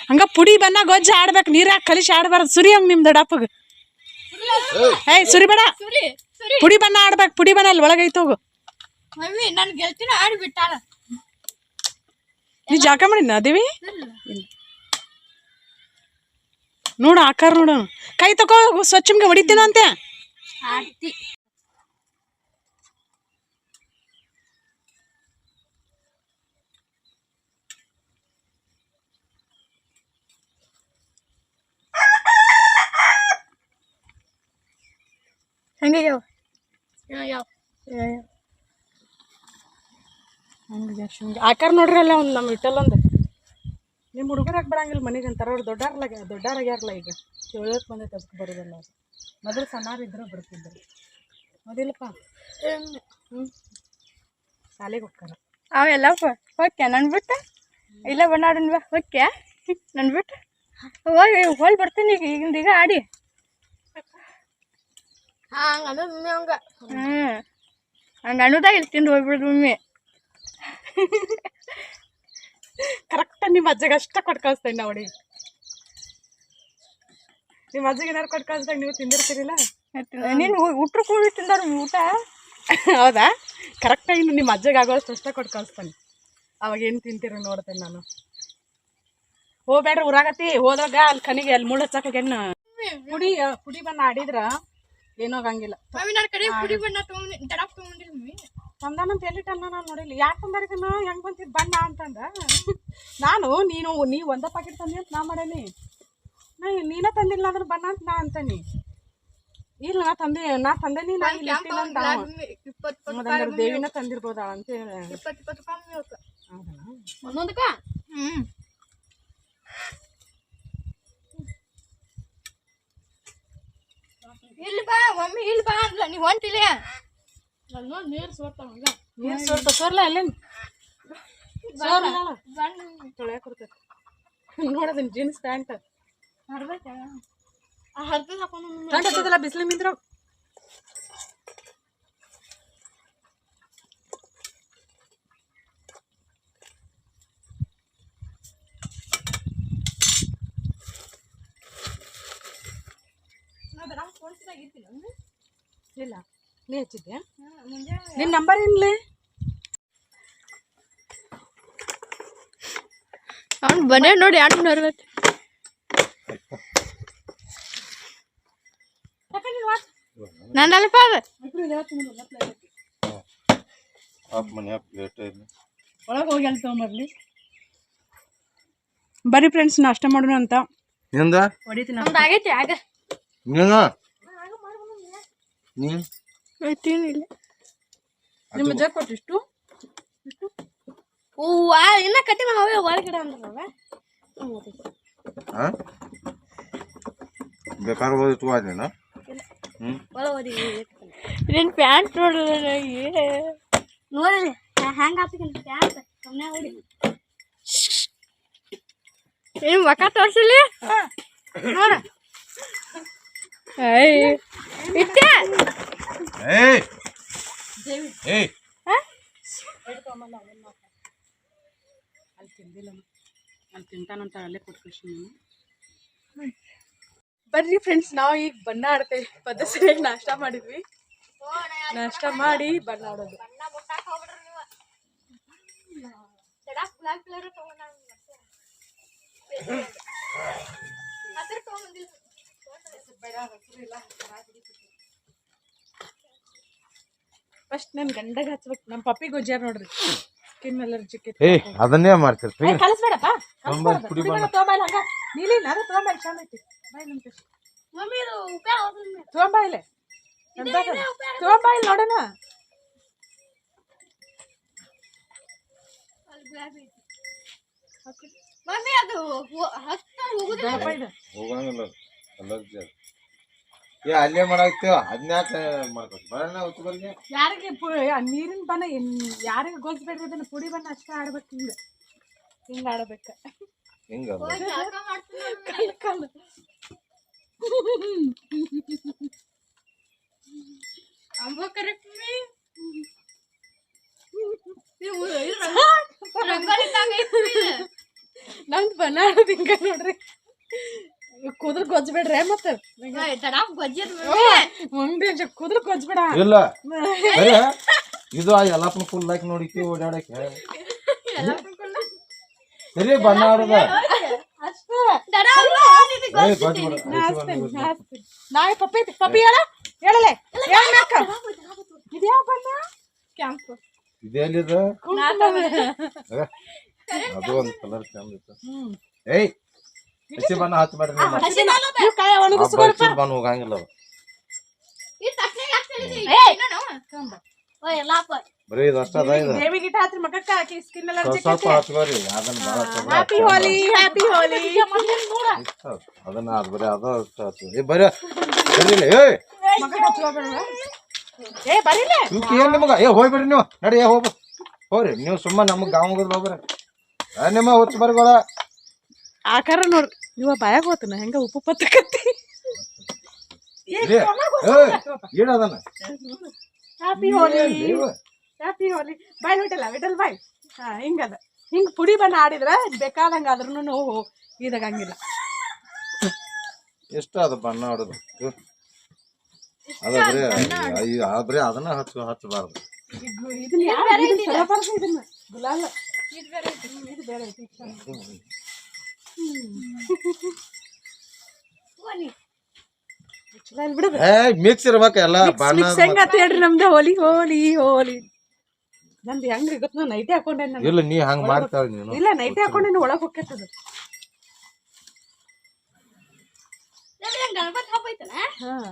[SPEAKER 1] ಹಂಗ ಪುಡಿ ಬನ್ನ ಗೊಜ್ಜ ಆಡ್ಬೇಕು. ನೀರಾಗ ಕಲಿಸಿ ಆಡ್ಬಾರ್ದು. ಸುರಿ ಹಂಗ ನಿಮ್ ದೊಡ್ಡಪ್ಪಗ ಏಯ್ ಸುರಿ ಬೇಡ, ಪುಡಿ ಬಣ್ಣ ಆಡ್ಬೇಕು. ಪುಡಿ ಬಣ್ಣ ಅಲ್ಲಿ ಒಳಗೈತ ಹೋಗು. ನೀ ಜಾಕ ಮಾಡಿನ ಅದೇವಿ ನೋಡು ಆಕಾರ ನೋಡು. ಕೈ ತಕೋ ಸ್ವಚ್ಛಮ್ಗೆ ಹೊಡಿತೀನ ಅಂತೆ. ಹಂಗೆ ಆಕಾರ ನೋಡ್ರಿ ಅಲ್ಲ ಒಂದು ನಮ್ಮ ಇಟ್ಟಲ್ಲೊಂದು. ನಿಮ್ಮ ಹುಡುಗರಾಗ ಬರಂಗಿಲ್ಲ ಮನೆಗೆ ಅಂತಾರ. ಅವ್ರು ದೊಡ್ಡಾರಾಗ್ಯಾರಲ್ಲ ಈಗ. ಕೇಳೋಕೆ ಬಂದೈತೆ ಅದಕ್ಕೆ ಬರೋದಲ್ಲ. ಅವ್ರು ಮೊದಲು ಸಣ್ಣಾರು ಇದ್ರು ಬರ್ತಿದ್ರು ಮೊದಲಪ್ಪ. ಶಾಲೆಗೆ ಹೋಗ್ತಾರ
[SPEAKER 3] ಅವೆಲ್ಲ ಹೋಗ್ಯ ನನ್ ಬಿಟ್ಟ ಇಲ್ಲ ಬಣ್ಣಾಡನ್ವ ಹೋಗ್ಯ ನನ್ ಬಿಟ್ಟು ಹೋಗಿ ಬರ್ತೀನಿ ಈಗಿಂದ ಈಗ ಆಡಿ. ಹಂಗ ಅನ್ನೋದಾಗ ಇಲ್ಲಿ ತಿಂದು ಹೋಗ್ಬಿಡ್ದು ಮಮ್ಮಿ.
[SPEAKER 1] ಕರೆಕ್ಟ್ ನಿಮ್ಮ ಅಜ್ಜಗೆ ಅಷ್ಟ ಕೊಟ್ಟು ಕಳಿಸ್ತೇನೆ ನೋಡಿ. ನಿಮ್ಮ ಅಜ್ಜಗೆ ಏನಾರು ಕೊಟ್ಟು ಕಳಿಸ್ದಾಗ ನೀವು ತಿಂದಿರ್ತೀರಿಲ್ಲ.
[SPEAKER 3] ನೀನು ಊಟ ಕೂಡಿ ತಿಂದಾರ ಊಟ.
[SPEAKER 1] ಹೌದಾ? ಕರೆಕ್ಟಾಗಿ ನಿಮ್ಮ ಅಜ್ಜಗೆ ಆಗೋಷ್ಟು ಅಷ್ಟ ಕೊಟ್ಟು ಕಳಿಸ್ತಾನೆ. ಅವಾಗ ಏನು ತಿಂತೀರಿ ನೋಡ್ತೇನೆ ನಾನು. ಹೋಗ್ಬೇಡ್ರಿ ಊರಾಗತ್ತಿ. ಹೋದಾಗ ಅಲ್ಲಿ ಕನಿಗೆ ಅಲ್ಲಿ ಮುಳ್ಳು ಹಚ್ಚಾಕೇನು ಪುಡಿ ಬಣ್ಣ ಆಡಿದ್ರ ಏನೂ ಆಗಂಗಿಲ್ಲ. ತಂದಾನಂತ ಎಲ್ಲಿಟ್ಟಲ್ಲ ನಾನು ನೋಡಿಲ್ಲ. ಯಾಕೆ ತಂದಾರಿದನ ಹೆಂಗೆ ಬಂತಿದ್ದು ಬಣ್ಣ ಅಂತಂದ ನಾನು. ನೀವು ಒಂದ ಪ್ಯಾಕೆಟ್ ತಂದಿ ಅಂತ ನಾ ಮಾಡೇನಿ. ನೀನೇ ತಂದಿಲ್ಲ ಅಂದ್ರೆ ಬಣ್ಣ ಅಂತ ನಾ ಅಂತಾನೆ. ಇಲ್ಲ ನಾ ತಂದೇನಿ. ದೇವಿನ ತಂದಿರ್ಬೋದ ಅಂತ
[SPEAKER 3] ಒಂದೊಂದಕ್ಕ. ಇಲ್ಲಿ ಬಾ ಮಮ್ಮಿ, ಇಲ್ಲಿ ಬಾ ಅಂದ್ಲ. ನೀವು ಹೊಂಟಿಲ್ಲ ನೀರು ಸೋರ್ತಾವಲ್ಲ.
[SPEAKER 1] ನೀರು ಸೋರ್ಲ ಅಲ್ಲೇನು ತೊಳೆಯ ಕೊಡ್ತೈತೆ ನೋಡೋದನ್ನ. ಜೀನ್ಸ್ ಪ್ಯಾಂಟ್ ಹರ್ದಲ್ಲ ಬಿಸಿಲು ಮಿಂದ್ರ. ಇಲ್ಲ ನೀ ಹಚ್ಚಿದ್ಯಾ? ನಿನ್ನ ನಂಬರ್ ಏನ್ಲಿ?
[SPEAKER 3] ಅವ್ನು ಬನ್ನಿ ನೋಡಿ 240. ನಂದಲ್ಪ ಅದು
[SPEAKER 1] ಒಳಗೆ ಹೋಗಿ ಅಲ್ಲಿ ತೊಗೊಂಬರ್ಲಿ. ಬರೀ ಫ್ರೆಂಡ್ಸ್ ನಾಷ್ಟ ಮಾಡೋಣ ಅಂತ ಹೊಡಿತೀನಿ.
[SPEAKER 3] ಆಗೈತಿ ಆಗ
[SPEAKER 1] ನಿಮ್ಮ ಅಜ್ಜ ಕೊಟ್ಟಿಷ್ಟು
[SPEAKER 3] ಇನ್ನ ಕಟ್ಟಿ ಅವೇ ಒಳಗಿಡ ಅಂದ್ರಲ್ಲ. ನಿನ್ ಪ್ಯಾಂಟ್ ನೋಡ್ರಿ ನೋಡಿ ಹ್ಯಾಂಗ ಆಗ್ತಕ್ಕಂತ ಪ್ಯಾಂಟ್ ಕಮ್ಮಿ ಹೊಡಿ. ಏನು ಮಕ್ಕ ತೋರ್ಸಿಲಿ ನೋಡ. ಇಟ್ಟೆ
[SPEAKER 1] ಖುಷಿ. ಬರ್ರಿ ಫ್ರೆಂಡ್ಸ್, ನಾವು ಈಗ ಬಣ್ಣ ಆಡ್ತೇವೆ. ಪದ್ಧತಿಯಾಗಿ ನಾಷ್ಟ ಮಾಡಿದ್ವಿ. ನಾಷ್ಟ ಮಾಡಿ ಬಣ್ಣ ಆಡೋದು. ಫಸ್ಟ್ ನನ್ ಗಂಡಗ ಹಚ್ಬೇಕು. ನಮ್ಮ ಪಪ್ಪಿ ಗೊಜ್ಜಾರ ನೋಡ್ರಿ, ಸ್ಕಿನ್ ಅಲರ್ಜಿ.
[SPEAKER 2] ಅದನ್ನೇ ಮಾಡ್ತಿರ್ತೀವಿ.
[SPEAKER 1] ಕಲಿಸ್ಬೇಡಪ್ಪ, ನೀಲಿ ನಾನು ತಗೊಂಬ ಚಂದ ಐತಿ. ತಗೊಂಬ ಇಲ್ಲೇ, ತಗೊಂಬ ಇಲ್ಲಿ ನೋಡೋಣ.
[SPEAKER 2] ಹೋಗಂಗಿಲ್ಲ ಅಲರ್ಜಿ. ಅಲ್ಲೇ ಮಾಡಾಕ್ತೇವ, ಅದ್ನ್ಯಾಕ ಮಾಡ್ಬೇಕು? ಬರೋಣ ಉತ್ತು ಬರ್ಗೆ.
[SPEAKER 1] ಯಾರಿಗೆ ನೀರಿನ ಬಣ್ಣ ಯಾರಿಗೆ ಗೊಜ್ಬೇಡ್ರಿ, ಅದನ್ನ ಪುಡಿ ಬಣ್ಣ ಅಷ್ಟೇ ಆಡ್ಬೇಕು. ಹಿಂಗ ಆಡ್ಬೇಕ.
[SPEAKER 2] ಹಿಂಗ
[SPEAKER 1] ನಂದು ಬಣ್ಣ ಆಡೋದು ಹಿಂಗ ನೋಡ್ರಿ. ಕುದ್ರ ಗೊಜ್ಬೇಡ್ರಿ ಮತ್ತ ಕುದ್ರ ಗೊಜ್ಬೇಡ.
[SPEAKER 2] ಇಲ್ಲ ಇದು ಎಲ್ಲಪ್ಪನ ಫುಲ್ ಹಾಕಿ ನೋಡಿಕಿ ಓಡಾಡಕ್ಕೆ ಸರಿ ಬಣ್ಣ ಆಡೋದ.
[SPEAKER 1] ನಾಳೆ ಪಪ್ಪಿ ಪಪ್ಪಿ ಹೇಳಲೆ ಇದ್ಯಾವ ಬಣ್ಣ? ಕ್ಯಾಂಪ್
[SPEAKER 2] ಇದೇನಿದ? ಅದು ಒಂದು ಕಲರ್ ಚಂದ ಇತ್ತು. ಏಯ್ ಹಸಿ ಬಣ್ಣ ಹಚ್ಚಬೇಡ್ರಿ. ಬಣ್ಣ ಹೋಗಂಗಿಲ್ಲ ಬರೀ ಇದು ಅಷ್ಟ ಅದ. ಇದು ಸ್ವಲ್ಪ ಹಚ್ಬಾರಿ. ಅದನ್ನ
[SPEAKER 1] ಹ್ಯಾಪಿ ಹೋಲಿ, ಹ್ಯಾಪಿ ಹೋಲಿ.
[SPEAKER 2] ಅದನ್ನ ಅದು ಬರೀ ಅದ ಹಚ್ಚ ಬರೀ ಬರೀಲ್ಲ. ಏನ್ ನಿಮಗ ಹೋಗ್ಬಿಡ್ರಿ ನೀವು. ನಡಿ ಹೋಗ್ರಿ ನೀವು. ಸುಮ್ಮ ನಮಗ್ ಗಾಂವ್ ಹೋಗ್ರಿ. ನಿಮ್ಮ ಹುಚ್ಚ ಬರ್ಗೋಳ
[SPEAKER 1] ಆಕಾರ ನೋಡ್ರಿ. ಇವ ಬಾಯಾಗ ಹೋತನ ಹೆಂಗ ಉಪ್ಪು ಪತ್ತಕತ್ತಿ.
[SPEAKER 2] ಏನದನ್ನ
[SPEAKER 1] ಹ್ಯಾಪಿ ಹೋಲಿ, ಹ್ಯಾಪಿ ಹೋಲಿ. ಬಾಯ್ ವಿಟಲ್ ಬಾಯ್. ಹಾ ಹಿಂಗದ. ಹಿಂಗ್ ಪುಡಿ ಬಣ್ಣ ಆಡಿದ್ರ ಬೇಕಾದಂಗ ಆದ್ರೂ ನೋವು ಇದಾಗಂಗಿಲ್ಲ.
[SPEAKER 2] ಎಷ್ಟ ಅದ ಬಣ್ಣ ಆಡೋದು? ಅದ ಬರೀ ಅದನ್ನ ಹಚ್ಚಬಾರ್ದು.
[SPEAKER 1] ಇದನ್ನ ಗುಲಾಲ ಇದು ಬೇರೆ ಐತಿ.
[SPEAKER 2] ಮಿಕ್ಸ್ ಇರ್ಬೇಕ ಎಲ್ಲ ಬಣ್ಣ.
[SPEAKER 1] ಹೆಂಗತ್ತ ಹೇಳ್ರಿ ನಮ್ದು ಹೋಲಿ ಹೋಲಿ ಹೋಲಿ. ನಂದು ಹೆಂಗ್ರಿ ಗೊತ್ತ, ನೈಟಿ ಹಾಕೊಂಡೆ.
[SPEAKER 2] ಇಲ್ಲ ನೀ ಹಂಗ ಮಾಡ್ತಾಳ ನೀನು.
[SPEAKER 1] ಇಲ್ಲ ನೈಟಿ ಹಾಕೊಂಡೆ ಒಳಗ್ ಹೋಗ್ತದ.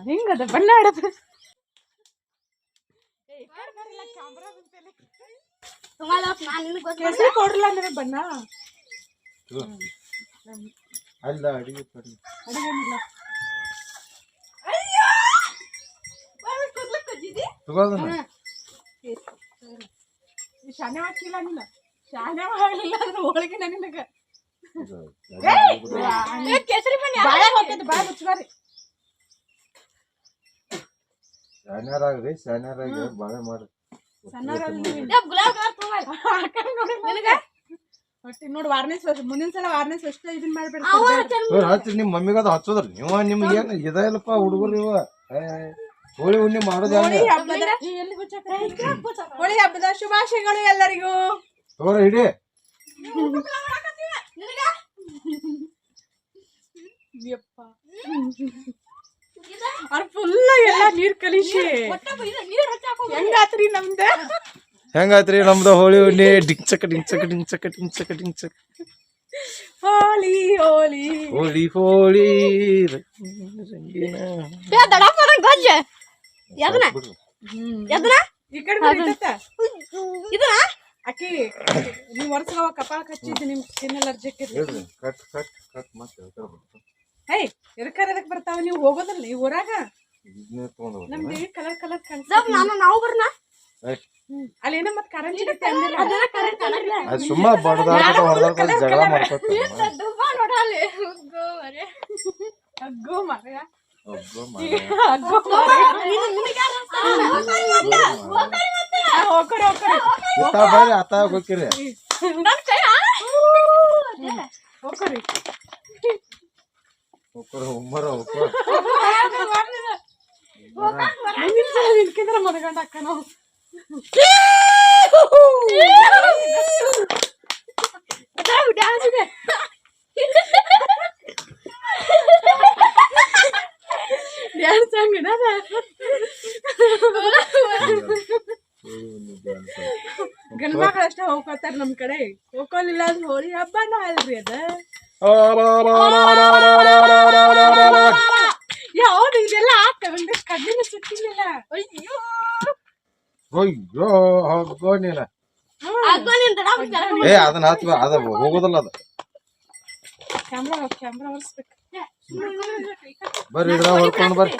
[SPEAKER 1] ಹಿಂಗದ ಬಣ್ಣ ಆಡೋದು. ಕೇಸರಿ ಕೊಡ್ರಲ್ಲ ಅಂದ್ರೆ ಬಣ್ಣ
[SPEAKER 2] ಅಲ್ಲ ಅಡಿಗೆ
[SPEAKER 1] ಅಡಿಗೆನಿಲ್ಲ. ಶಾನೆ ಹಾಕಿಲ್ಲ ನೀನ. ಶಾನೆ ಆಗಲಿಲ್ಲ ಅಂದ್ರೆ ಹೋಳಿಗೆ ನಿನಗ ಕೇಸರಿ ಬಣ್ಣ ಬಾಳ ಮುಚ್ಚಬಾರಿ.
[SPEAKER 2] ಶಾನ್ಯಾರಾಗ್ರಿ, ಶಾನ್ಯಾರಾಗಿ ಬಾಳೆ ಮಾಡ್ರಿ.
[SPEAKER 1] ನೋಡಿ ವಾರ್ನೆಸ್ ಮುಂದಿನ ಸಲ ವಾರ್ನೆಸ್ ಅಷ್ಟ ಇದನ್ ಮಾಡ್ಬಿಡ್ರಿ.
[SPEAKER 2] ನಿಮ್ ಮಮ್ಮಿಗದ ಹಚ್ಚೋದ್ರಿ ನೀವು. ನಿಮ್ಗೆ ಏನ್ ಇದ ಇಲ್ಲಪ್ಪ ಹುಡುಗರು. ಇವ ಹೋಳಿ ಹುಣ್ಣಿ ಮಾಡೋದು.
[SPEAKER 1] ಹೋಳಿ ಹಬ್ಬದ ಶುಭಾಶಯಗಳು ಎಲ್ಲರಿಗೂ.
[SPEAKER 2] ತೋರ ಹಿಡಿ.
[SPEAKER 1] ಅವ್ರ ಫುಲ್ ಎಲ್ಲ ನೀರ್ ಕಲಿಸಿ ಹೆಂಗಾತ್ರಿ ನಮ್ದ?
[SPEAKER 2] ಹೆಂಗಾತ್ರಿ ನಮ್ದು ಹೋಳಿ ಹುಣ್ಣಿ? ಡಿಂಚಕ ಡಿಂಚಕ ಡಿಂಚಕ ಡಿಂಚಕ ಡಿಂಚಕ.
[SPEAKER 1] ಹೋಲಿ ಹೋಲಿ
[SPEAKER 2] ಹೋಳಿ ಹೋಳಿ
[SPEAKER 1] ಈ ಕಡೆ ಅಕ್ಕಿ ನೀವ್ ವರ್ಷ ಕಪಾಳ ಹಚ್ಚಿದ್ದು ನಿಮ್ skin allergy.
[SPEAKER 2] Cut cut cut ಮತ್ತೆ
[SPEAKER 1] ಹೇ ಎದಕ್ ಬರ್ತಾವ? ನೀವು ಹೋಗೋದಲ್ಲ ಈ ಊರಾಗ. ನಮ್ದು ಕಲರ್ ಕಲರ್
[SPEAKER 3] ನಾವು ಬರ್ನ
[SPEAKER 1] ಅಲ್ಲಿ ಏನೋ ಮತ್ ಕಾರಂಜಿ
[SPEAKER 2] ಸುಮ್ಮ ಬಡದ ಜಗಳ ಮಾಡ್ಕೊತ
[SPEAKER 1] ಅಗ್ಗೋ ಮಾರ್ಯ.
[SPEAKER 2] ಬರ್ರಿ ಆತ ಹೋಗ್ಕಿರಿ.
[SPEAKER 1] ಹೋಗ್ರಿ
[SPEAKER 2] ಉಮ್ಮರ
[SPEAKER 1] ನಿನ್ಕಿದ್ರೆ ಮನಗಂಡ ಅಕ್ಕ ನಾವು ಡ್ಯಾನ್ಸ್ ಹಂಗಿನ ಗಂಡ ಮಕ್ಳು ಅಷ್ಟೇ ಹೋಗ್ಕೋತಾರ ನಮ್ ಕಡೆ ಹೋಗೋಲಿಲ್ಲ ಅಂದ್ರೆ ಹೋಳಿ ಹಬ್ಬನ ಅಲ್ರಿ ಅದ ಯಾವ್ದು ಇದೆಲ್ಲ ಆಗ್ತವೆ ಕಡ್ಡಿನ ಸುತ್ತಿಲ್ಲ ಅಯ್ಯೋ
[SPEAKER 2] ಅಯ್ಯೋ ಹೋಗೋ ನೀನ ಏ ಅದನ್ನ ಹಚ್ಚ ಅದ ಹೋಗೋದಲ್ಲ ಅದ
[SPEAKER 1] ಕ್ಯಾಮ್ರಾ ಒರೆಸ್ಬೇಕು
[SPEAKER 2] ಬರ್ರಿ ಇದ್ರ ಹೊಡ್ಕೊಂಡು ಬರ್ರಿ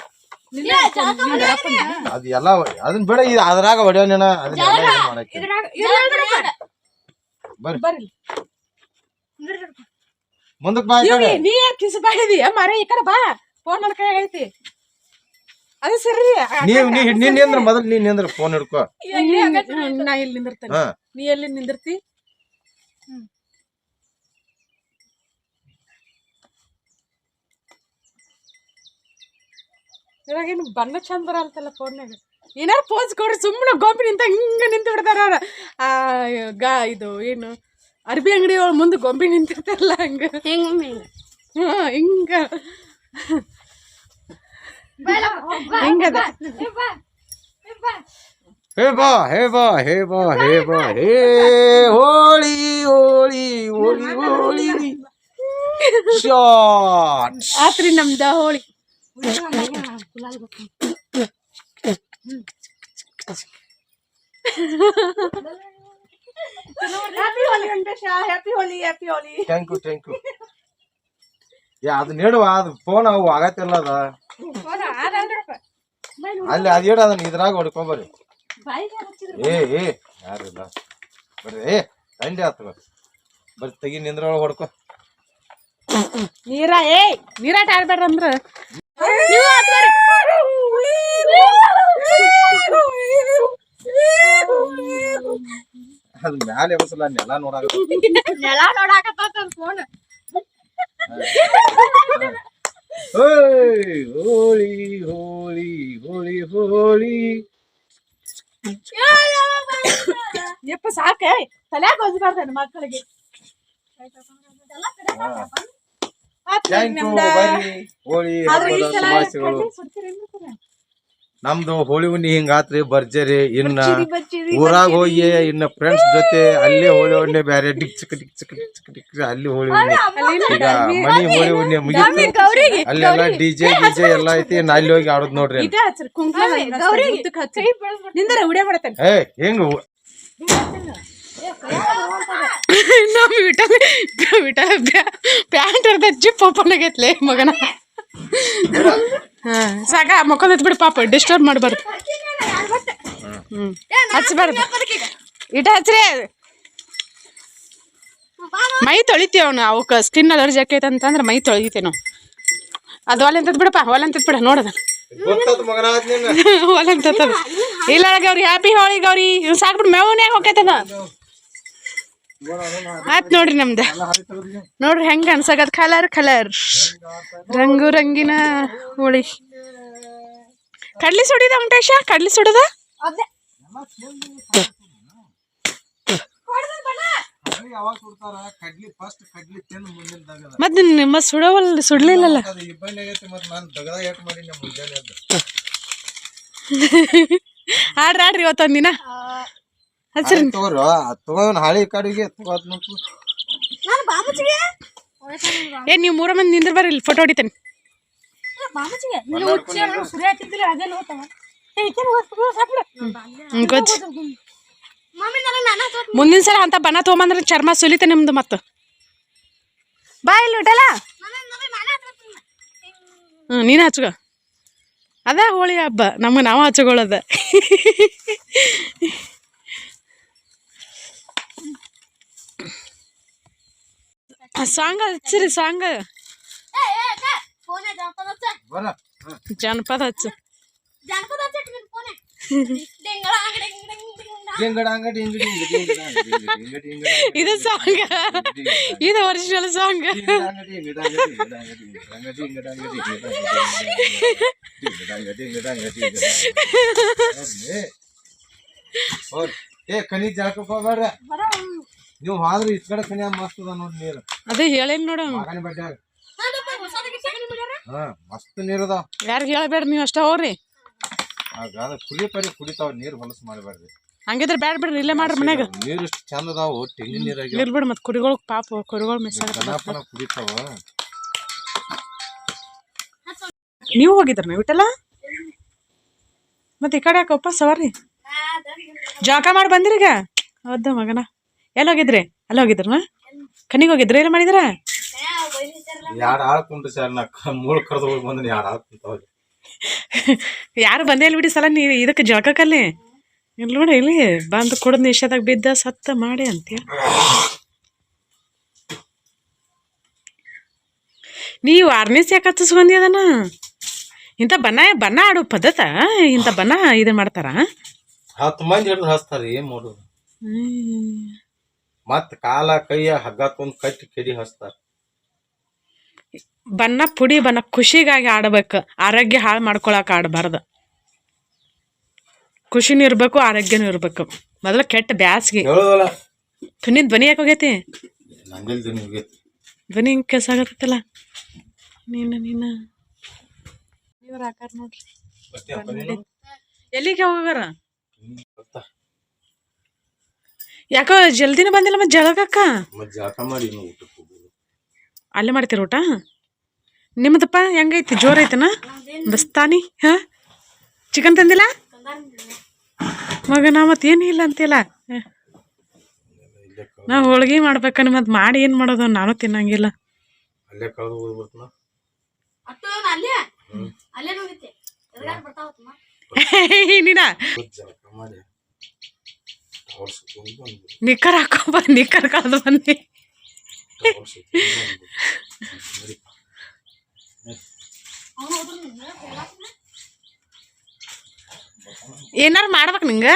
[SPEAKER 2] ಅದು ಎಲ್ಲ ಅದನ್ನ ಬಿಡ ಅದ್ರಾಗ ಹೊಡೆಯೋ ನೀನ ಅದನ್ನ ಮಾಡಕ್ಕೆ ಬರ್ರಿ
[SPEAKER 1] ಬರ್ರಿ
[SPEAKER 2] ಮುಂದಕ್ಕೆ ಬಾ ಈ ಕಡೆ
[SPEAKER 1] ನೀ ಕಿಸ್ ಬಾಡಿದೀಯ ಮರ ಈ ಕಡೆ ಬಾ ಫೋನ್ ನನ್ನ ಕೈ ಐತಿ ಅದೇ ಸರಿ
[SPEAKER 2] ನೀನ್ ನಿಂದ್ರ ಮೊದಲು ನೀನ್ ನಿಂದ್ರ ಫೋನ್ ಹಿಡ್ಕೊ
[SPEAKER 1] ನಾ ಇಲ್ಲಿ ನಿಂದಿರ್ತೇನೆ
[SPEAKER 2] ಹಾ
[SPEAKER 1] ನೀ ಎಲ್ಲಿ ನಿಂದಿರ್ತಿ ಇವಾಗೇನು ಬಣ್ಣ ಚಂದ ಬರಲ್ತಲ್ಲ ಫೋನ್ಯಾಗ ಏನಾರು ಪೋಸ್ ಕೊಡ್ರಿ ಸುಮ್ಮನೆ ಗೋಪಿ ನಿಂತ ಹಿಂಗ ನಿಂತು ಬಿಡ್ತಾರ ಅವ್ರ ಇದು ಏನು ಅರ್ಬಿ ಅಂಗಡಿ ಒಳಗೆ ಮುಂದೆ ಗೊಂಬಿ ನಿಂತಿರ್ತಾರಲ್ಲ ಹಂಗ ಹಿಂಗ ಹಿಂಗದ
[SPEAKER 2] ಹೇ ಬಾ ಹೇ ಬಾ ಹೇ ಬಾ ಹೇ ಬಾ ಹೇ ಹೋಳಿ ಹೋಳಿ ಹೋಳಿ ಹೋಳಿ ಶಾಟ್
[SPEAKER 1] ಆತ್ರಿ ನಮ್ದ Holi happy Holi happy Holi
[SPEAKER 2] thank you ಅದು ನೀಡುವ ಅದು ಫೋನ್ ಅವು ಆಗತ್ತಿಲ್ಲ ಅದ ಅಲ್ಲಿ ಅದ್ ಹೇಳ ಅದನ್ನ ಇದ್ರಾಗ ಹೊಡ್ಕೊಂಬರ್ರಿ ಏ ಯಾರಿಲ್ಲ ಬರ್ರಿ ಏ ದಂಡಿ ಆತ ಬರ್ರಿ ತೆಗಿ ನಿಂದ್ರೊಳಗೆ ಹೊಡ್ಕೊ
[SPEAKER 1] ನೀರಾಟ ಆಡ್ಬೇಡ್ರ ಅಂದ್ರ
[SPEAKER 2] ಅದು ಮ್ಯಾಲೆ ಎಬಸಲ್ಲ ನೆಲ ನೋಡಾಕ
[SPEAKER 3] ನೆಲ ನೋಡಾಕತ್ತ ಫೋನ್
[SPEAKER 2] ಹೋಳಿ ಹೋಳಿ ಹೋಳಿ ಹೋಳಿ
[SPEAKER 1] ಯಪ್ಪ ಸಾಕ ತಲ್ಯಾಗ ಓದಿಬಾರ್ದ ಮಕ್ಕಳಿಗೆ
[SPEAKER 2] ಥ್ಯಾಂಕ್ ಯು ಬರ್ರಿ ಹೋಳಿ ಹಬ್ಬದ ಶುಭಾಶಯಗಳು ನಮ್ದು ಹೋಳಿ ಹುಣ್ಣಿ ಹಿಂಗಾತ್ರಿ ಭರ್ಜರಿ ಇನ್ನ ಊರಾಗ ಹೋಗಿ ಇನ್ನ ಫ್ರೆಂಡ್ಸ್ ಜೊತೆ ಅಲ್ಲೇ ಹೋಳಿ ಹುಣ್ಣಿ ಬ್ಯಾರೆ ಡಿಕ್ ಚಿಕ್ ಅಲ್ಲಿ ಹೋಳಿ ಹುಣ್ಣಿ ಈಗ ಮನಿ ಹೋಳಿ ಹುಣ್ಣಿ ಮುಗಿತು ಅಲ್ಲೆಲ್ಲ ಡಿಜೆ ಎಲ್ಲ ಐತಿ ಇನ್ನ ಅಲ್ಲಿ ಹೋಗಿ ಆಡೋದ್ ನೋಡ್ರಿ
[SPEAKER 1] ನಿಂದರ ಉಡೇ ಮಾಡ್ತೇನೆ
[SPEAKER 2] ಏ ಹೆಂಗ
[SPEAKER 1] ಪ್ಯಾಂಟ್ ಇರ್ತದ ಜಿಪ್ ಓಪನ್ ಆಗೈತ್ಲೆ ಮಗನ ಸಾಕ ಮಕ್ಕೊಂದ್ ಬಿಡು ಪಾಪ ಡಿಸ್ಟರ್ಬ್ ಮಾಡಬಾರ್ದು ಹಚ್ಬಾರ್ದು ಇಟ ಹಚ್ರಿ ಮೈ ತೊಳಿತೀವಿ ನಾವು ಅವಕ್ಕೆ ಸ್ಕಿನ್ ಅಲರ್ಜಿ ಆಕೈತೆ ಅಂತಂದ್ರೆ ಮೈ ತೊಳಿತೀವಿ ನಾವು ಅದು ಹೊಲಂತದ್ ಬಿಡಪ್ಪ ಹೊಲಂತದ್ ಬಿಡ ನೋಡದ ಹೊಲಂತದ ಇಲ್ಲ ಗೌರಿ ಹ್ಯಾಪಿ ಹೋಳಿ ಗೌರಿ ಇವ್ ಸಾಕ್ಬಿಟ್ಟು ಮೇವನ್ಯಾಗ ಹೋಗ್ತದ ಆಯ್ತು ನೋಡ್ರಿ ನಮ್ದು ನೋಡ್ರಿ ಹೆಂಗ ಅನ್ಸಾಗದ್ ಕಲರ್ ರಂಗು ರಂಗಿನ ಹೋಳಿ ಕಡ್ಲಿ ಸುಡಿದ ವೆಂಕಟೇಶ ಕಡ್ಲಿ ಸುಡದ ಮತ್ ನಿಮ್ಮ ಸುಡವಲ್ಲ ಸುಡ್ಲಿಲ್ಲಲ್ಲ ಆಡ್ರಿ ಇವತ್ತೊಂದಿನ ಹಚ್ರಿ
[SPEAKER 2] ತಗೋನ್ ಹಾಳಿ ಕಾಡಿಗೆ
[SPEAKER 1] ಏನ್ ನೀವು 3 ಮಂದಿ ನಿಂದ್ರ ಬರ್ರಿ ಫೋಟೋ ಹೊಡಿತೇನೆ ಮುಂದಿನ ಸಲ ಅಂತ ಬನ ತಗೊಂಬಂದ್ರೆ ಚರ್ಮ ಸುಲಿತೆ ನಿಮ್ದು ಮತ್ತ ಬಾ ಇಲ್ಲಿ ಊಟಲ್ಲ ನೀನು ಹಚ್ಕೊ ಅದ ಹೋಳಿ ಹಬ್ಬ ನಮ್ಗೆ ನಾವು ಹಚ್ಕೊಳ್ಳೋದ ಸಾಂಗ್ ಹಚ್ಚಿರಿ ಸಾಂಗ್ ಜನಪದ ಹಚ್ಚು ಇದು ಸಾಂಗ್, ಇದು ಒರಿಜಿನಲ್ ಸಾಂಗ್.
[SPEAKER 2] ಏ ಕನಿ ಜಾಕಕ್ ಹೋಗ್ಬೇಡ್ರ ನೀವು ಹೋದ್ರೆ ಇತ್ ಕಡೆ ಕನಿ ಮಸ್ತ್ ಅದ ನೋಡಿ ನೀರು.
[SPEAKER 1] ಅದೇ ಹೇಳೇನ್ ನೋಡ
[SPEAKER 2] ಮಗನ ಬಡ್ಡ್ಯಾಗ ಹಾ ಮಸ್ತ್ ನೀರ್ ಅದಾವ.
[SPEAKER 1] ಯಾರಿಗೆ ಹೇಳಬೇಡ್ರಿ, ನೀವು ಅಷ್ಟ ಹೋಗ್ರಿ.
[SPEAKER 2] ಆಗ ಕುಡಿತಾವ, ನೀರ್ ಹೊಲಸು ಮಾಡಬೇಡ್ರಿ.
[SPEAKER 1] ಹಂಗಿದ್ರೆ ಬ್ಯಾಡ ಬಿಡ್ರಿ, ಇಲ್ಲೇ ಮಾಡ್ರಿ ಮನ್ಯಾಗ.
[SPEAKER 2] ನೀರ್ ಇಷ್ಟ ಚಂದ ಅದಾವು, ತೆಂಗಿನ ನೀರಾಗಿ
[SPEAKER 1] ಇರ್ಬಿಡ್. ಮತ್ ಕುರಿಗಳು ಪಾಪ ಕುರಿಗಳು ಮಿಸ್
[SPEAKER 2] ಜನಪನ ಕುಡಿತಾವ.
[SPEAKER 1] ನೀವು ಹೋಗಿದ್ರ ವಿಠಲ? ಮತ್ತೆ ಈ ಕಡೆ ಯಾಕೆ ವಾಪಸ್ ಸವಾರಿ ಜಾಕ ಮಾಡಿ ಬಂದಿರಿ ಈಗ? ಹೌದ ಮಗನ. ಎಲ್ಲಿ ಹೋಗಿದ್ರಿ? ಅಲ್ಲಿ ಹೋಗಿದ್ರನ? ಕನಿಗೆ ಹೋಗಿದ್ರಿ? ಎಲ್ಲ ಮಾಡಿದ್ರ?
[SPEAKER 2] ಯಾರು ಆಳ್ಕೊಂಡ್ರಿ ಸರ್, ನಾ ಮೂಳ್ ಕರ್ದು ಹೋಗಿ ಬಂದ್ರೆ ಯಾರು ಆಳ್ಕೊಂತಾವ.
[SPEAKER 1] ಯಾರು ಬಂದೇ ಇಲ್ಲಿ ಬಿಡಿ ಸಲ. ನೀವು ಇದಕ್ಕೆ ಜಳಕಲ್ಲಿ ಇಲ್ಲಿ ನೋಡಿ, ಇಲ್ಲಿ ಬಂದು ಕುಡಿದ್ ನಿಷೇಧಾಗ ಬಿದ್ದ ಸತ್ತ ಮಾಡಿ ಅಂತೀಯ. ನೀವು ಆರ್ನೇಸ್ ಯಾಕೆ ಹಚ್ಚಿಸ್ಕೊಂಡಿ ಅದನ್ನ? ಇಂಥ ಬನ್ನ ಆಡೋ ಪದ್ಧತ, ಇಂಥ ಬನ್ನ ಇದನ್ನ ಮಾಡ್ತಾರ.
[SPEAKER 2] 10 ಮಂದಿ ಹಿಡಿದು ಹಚ್ತಾರ, ಏನ್ ಮಾಡೋದು? ಮತ್ ಕಾಲ ಕೈಯ ಹಗ್ಗ ತೊಂದ್ ಕಟ್ಟಿ ಕೆಡಿ ಹಚ್ತಾರ.
[SPEAKER 1] ಬನ್ನ ಪುಡಿ ಬನ್ನ ಖುಷಿಗಾಗಿ ಆಡ್ಬೇಕು, ಆರೋಗ್ಯ ಹಾಳು ಮಾಡ್ಕೊಳಕ್ ಆಡಬಾರ್ದು. ಖುಷಿನೂ ಇರ್ಬೇಕು, ಆರೋಗ್ಯನೂ ಇರ್ಬೇಕು. ಮೊದಲ ಕೆಟ್ಟ ಬ್ಯಾಸ್ಗಿ ನಿನ್ ಧ್ವನಿ ಯಾಕೆ ಹೋಗೈತಿ? ಧ್ವನಿ ಹಿಂಗೆ ಕೆಲಸ ಆಗತ್ತಲ್ಲ. ನೀನು ಇವ್ರ ಹಾಕಾರ ನೋಡ್ರಿ. ಎಲ್ಲಿಗೆ ಹೋಗಾರ? ಯಾಕೋ ಜಲ್ದಿನ ಬಂದಿಲ್ಲ. ಮತ್ತೆ ಜಳಕಕ್ಕ ಅಲ್ಲೇ ಮಾಡ್ತೀರ ಊಟ? ನಿಮ್ಮದಪ್ಪ ಹೆಂಗೈತಿ? ಜೋರ್ ಐತನ ಬಸ್ತಾನಿ? ಹಾ, ಚಿಕನ್ ತಂದಿಲ್ಲ ಮಗನ? ಮತ್ತೆ ಏನೂ ಇಲ್ಲ ಅಂತಿಲ್ಲ. ನಾ ಹೋಳ್ಗಿ ಮಾಡ್ಬೇಕನ್ನ ಮತ್ತೆ ಮಾಡಿ ಏನು ಮಾಡೋದು? ನಾನು ತಿನ್ನಂಗಿಲ್ಲ. ನೀನ ನಿಕ್ಕರ್ ಹಾಕೊಂಬ, ನಿಕ್ಕರ್ ಕಳೆದು ಬಂದಿ. ಏನಾರು ಮಾಡ್ಬೇಕು ನಿಂಗ?